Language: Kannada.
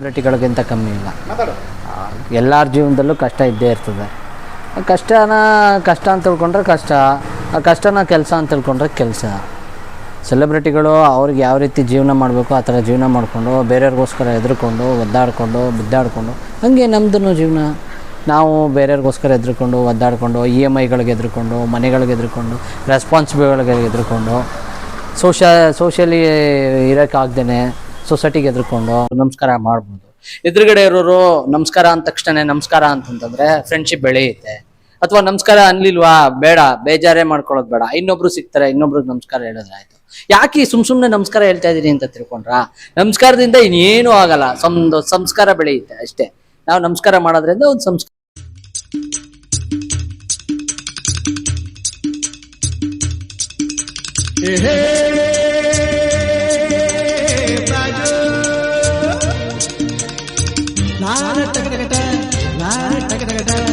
ಸೆಲೆಬ್ರಿಟಿಗಳಿಗಿಂತ ಕಮ್ಮಿ ಇಲ್ಲ. ಎಲ್ಲರ ಜೀವನದಲ್ಲೂ ಕಷ್ಟ ಇದ್ದೇ ಇರ್ತದೆ. ಕಷ್ಟ ಅಂತ ತಿಳ್ಕೊಂಡ್ರೆ ಕಷ್ಟ, ಆ ಕಷ್ಟನ ಕೆಲಸ ಅಂತ ತಿಳ್ಕೊಂಡ್ರೆ ಕೆಲಸ. ಸೆಲೆಬ್ರಿಟಿಗಳು ಅವ್ರಿಗೆ ಯಾವ ರೀತಿ ಜೀವನ ಮಾಡಬೇಕು ಆ ಥರ ಜೀವನ ಮಾಡಿಕೊಂಡು ಬೇರೆಯವ್ರಿಗೋಸ್ಕರ ಹೆದರ್ಕೊಂಡು ಒದ್ದಾಡಿಕೊಂಡು ಬಿದ್ದಾಡಿಕೊಂಡು, ಹಾಗೆ ನಮ್ಮದು ಜೀವನ. ನಾವು ಬೇರೆಯವ್ರಿಗೋಸ್ಕರ ಹೆದರ್ಕೊಂಡು ಒದ್ದಾಡಿಕೊಂಡು EMIಗಳಿಗೆ ಹೆದರ್ಕೊಂಡು, ಮನೆಗಳಿಗೆ ಹೆದರ್ಕೊಂಡು, ರೆಸ್ಪಾನ್ಸಿಬಿಲಿಗಳಿಗೆ ಹೆದರ್ಕೊಂಡು, ಸೋಷಿಯಲಿ ಇರೋಕ್ಕಾಗ್ದೇ ಸೊಸೈಟಿಗೆ ಹೆದರ್ಕೊಂಡು ನಮಸ್ಕಾರ ಮಾಡ್ಬೋದು. ಎದುರುಗಡೆ ಇರೋರು ನಮಸ್ಕಾರ ಅಂದ ತಕ್ಷಣ ನಮಸ್ಕಾರ ಅಂತಂತಂದ್ರೆ ಫ್ರೆಂಡ್ಶಿಪ್ ಬೆಳೆಯುತ್ತೆ. ಅಥವಾ ನಮಸ್ಕಾರ ಅನ್ಲಿಲ್ವಾ, ಬೇಡ, ಬೇಜಾರೇ ಮಾಡ್ಕೊಳ್ಳೋದು ಬೇಡ, ಇನ್ನೊಬ್ರು ಸಿಗ್ತಾರೆ, ಇನ್ನೊಬ್ರಿಗೆ ನಮಸ್ಕಾರ ಹೇಳಿದ್ರೆ ಆಯ್ತು. ಯಾಕೆ ಸುಮ್ಮನೆ ನಮಸ್ಕಾರ ಹೇಳ್ತಾ ಇದೀನಿ ಅಂತ ತಿಳ್ಕೊಂಡ್ರ? ನಮಸ್ಕಾರದಿಂದ ಇನ್ನೇನು ಆಗಲ್ಲ, ಒಂದು ಸಂಸ್ಕಾರ ಬೆಳೆಯುತ್ತೆ ಅಷ್ಟೇ. ನಾವು ನಮಸ್ಕಾರ ಮಾಡೋದ್ರಿಂದ ಒಂದು ಸಂಸ್ಕಾರ. ಲಾರ ಟಕ ಟಕ ಟಕ, ಲಾರ ಟಕ ಟಕ ಟಕ.